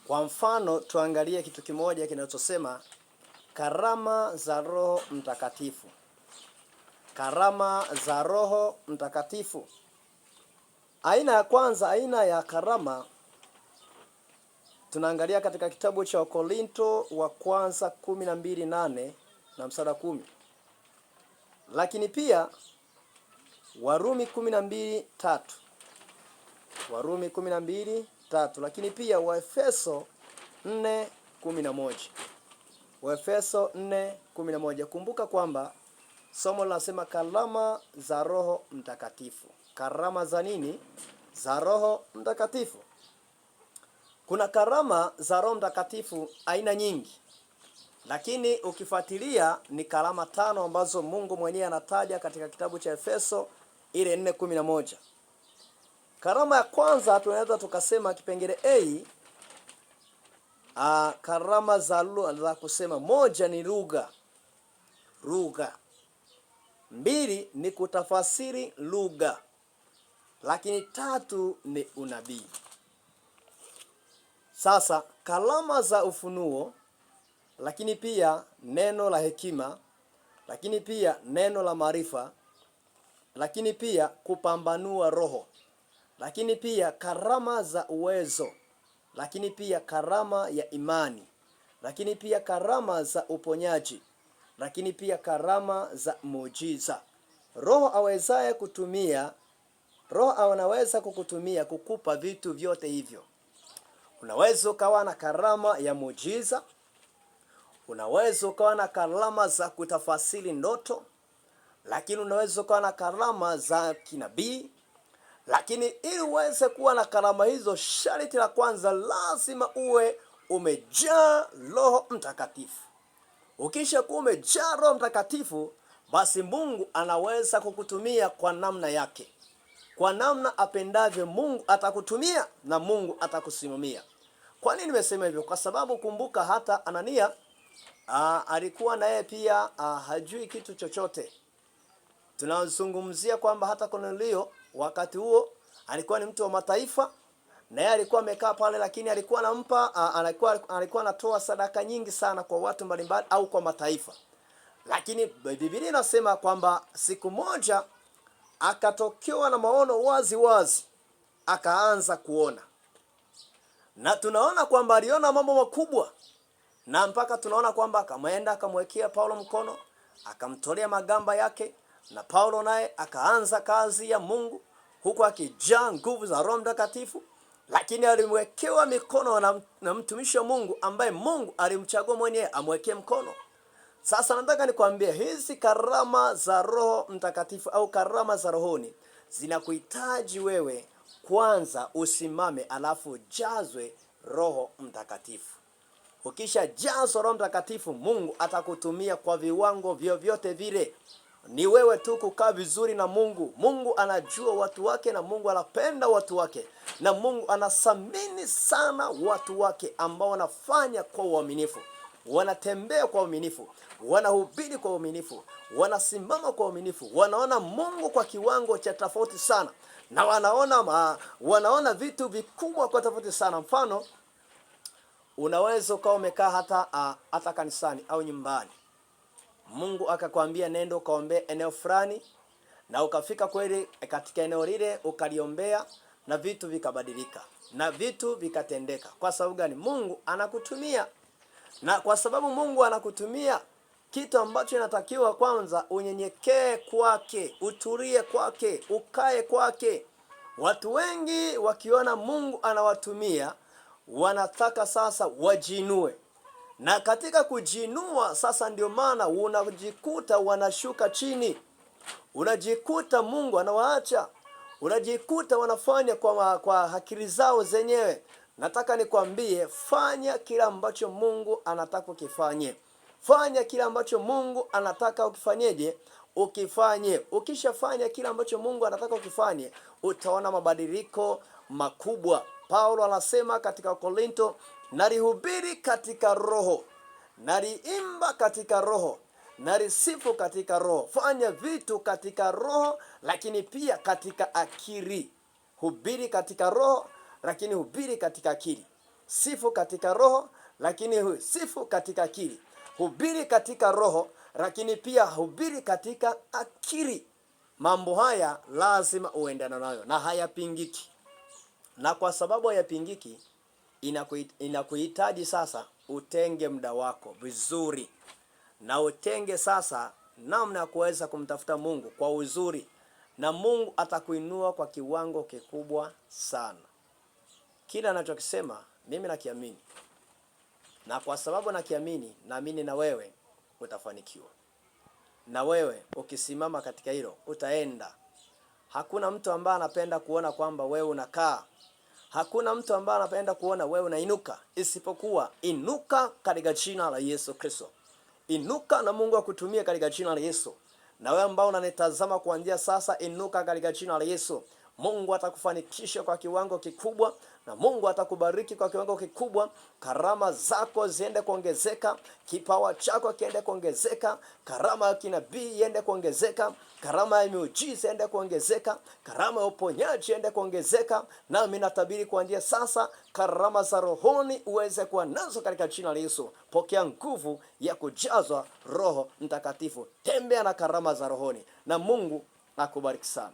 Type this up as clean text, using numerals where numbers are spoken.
Kwa mfano tuangalie kitu kimoja kinachosema karama za Roho Mtakatifu. Karama za Roho Mtakatifu. Aina ya kwanza, aina ya karama tunaangalia katika kitabu cha Wakorinto wa kwanza 12:8 na mstari 10. Lakini pia Warumi 12:3. Warumi 12:3, lakini pia Waefeso 4:11. Waefeso 4:11. Kumbuka kwamba somo linasema karama za Roho Mtakatifu. Karama za nini? Za Roho Mtakatifu. Kuna karama za Roho Mtakatifu aina nyingi. Lakini ukifuatilia ni karama 5 ambazo Mungu mwenyewe anataja katika kitabu cha Efeso ile 4:11. Karama ya kwanza tunaweza tukasema kipengele karama za kusema. Moja ni lugha. 2 ni kutafasiri lugha. Lakini 3 ni unabii. Sasa karama za ufunuo, lakini pia neno la hekima, lakini pia neno la maarifa, lakini pia kupambanua roho, lakini pia karama za uwezo, lakini pia karama ya imani, lakini pia karama za uponyaji, lakini pia karama za muujiza. Roho anaweza kukutumia kukupa vitu vyote hivyo. Unaweza ukawa na karama ya muujiza, unaweza ukawa na karama za kutafasiri ndoto, lakini unaweza ukawa na karama za kinabii. Lakini ili uweze kuwa na karama hizo, sharti la kwanza lazima uwe umejaa Roho Mtakatifu. Ukisha kuwa umejaa Roho Mtakatifu, basi Mungu anaweza kukutumia kwa namna yake. Kwa namna apendavyo Mungu atakutumia na Mungu atakusimamia. Kwa nini nimesema hivyo? Kwa sababu kumbuka hata Anania alikuwa na yeye pia hajui kitu chochote. Tunazungumzia kwamba hata Kornelio wakati huo alikuwa ni mtu wa mataifa, na yeye alikuwa amekaa pale, lakini alikuwa alikuwa anatoa sadaka nyingi sana kwa watu mbalimbali au kwa mataifa. Lakini Biblia inasema kwamba siku moja akatokewa na maono wazi wazi, akaanza kuona. Na tunaona kwamba aliona mambo makubwa, na mpaka tunaona kwamba akaenda akamwekea Paulo mkono, akamtolea magamba yake, na Paulo naye akaanza kazi ya Mungu huku akijaa nguvu za Roho Mtakatifu. Lakini alimwekewa mikono na mtumishi wa Mungu ambaye Mungu alimchagua mwenyewe amwekee mkono. Sasa nataka nikwambie hizi karama za Roho Mtakatifu au karama za rohoni zinakuhitaji wewe kwanza usimame, alafu jazwe Roho Mtakatifu. Ukisha jazwa Roho Mtakatifu, Mungu atakutumia kwa viwango vyovyote vile. Ni wewe tu kukaa vizuri na Mungu. Mungu anajua watu wake, na Mungu anapenda watu wake, na Mungu anathamini sana watu wake ambao wanafanya kwa uaminifu, wanatembea kwa uaminifu, wanahubiri kwa uaminifu, wanasimama kwa uaminifu, wanaona Mungu kwa kiwango cha tofauti sana, na wanaona vitu vikubwa kwa tofauti sana. Mfano, unaweza ukawa umekaa hata kanisani au nyumbani, Mungu akakwambia nenda ukaombea eneo fulani, na ukafika kweli katika eneo lile ukaliombea, na vitu vikabadilika na vitu vikatendeka. Kwa sababu gani? Mungu anakutumia. Na kwa sababu Mungu anakutumia, kitu ambacho inatakiwa kwanza unyenyekee kwake, utulie kwake, ukae kwake. Watu wengi wakiona Mungu anawatumia, wanataka sasa wajinue. Na katika kujinua sasa ndio maana unajikuta wanashuka chini. Unajikuta Mungu anawaacha. Unajikuta wanafanya kwa akili zao zenyewe. Nataka nikwambie, fanya kila ambacho Mungu anataka ukifanye. Fanya kila ambacho Mungu anataka ukifanyeje? Ukifanye. Ukishafanya kila ambacho Mungu anataka ukifanye, utaona mabadiliko makubwa. Paulo anasema katika Korinto, nalihubiri katika roho, naliimba katika roho, nalisifu katika roho. Fanya vitu katika roho, lakini pia katika akili. Hubiri katika roho, lakini hubiri katika akili. sifu katika roho, lakini sifu katika akili. Hubiri katika roho, lakini pia hubiri katika akili. Mambo haya lazima uendane nayo na hayapingiki. Na kwa sababu hayapingiki, inakuhitaji sasa utenge muda wako vizuri, na utenge sasa namna ya kuweza kumtafuta Mungu kwa uzuri, na Mungu atakuinua kwa kiwango kikubwa sana. Kila anachokisema mimi nakiamini, na kwa sababu nakiamini, naamini na wewe utafanikiwa. Na wewe ukisimama katika hilo utaenda. Hakuna mtu ambaye anapenda kuona kwamba wewe unakaa. Hakuna mtu ambaye anapenda kuona wewe unainuka, isipokuwa inuka katika jina la Yesu Kristo. Inuka na Mungu akutumie katika jina la Yesu. Na wewe ambao unanitazama kuanzia sasa, inuka katika jina la Yesu. Mungu atakufanikisha kwa kiwango kikubwa, na Mungu atakubariki kwa kiwango kikubwa. Karama zako ziende kuongezeka, kipawa chako kiende kuongezeka, karama ya kinabii iende kuongezeka, karama ya miujiza iende kuongezeka, karama ya uponyaji iende kuongezeka. Nami natabiri kuanzia sasa, karama za rohoni uweze kuwa nazo katika jina la Yesu. Pokea nguvu ya kujazwa Roho Mtakatifu. Tembea na karama za rohoni, na Mungu akubariki sana.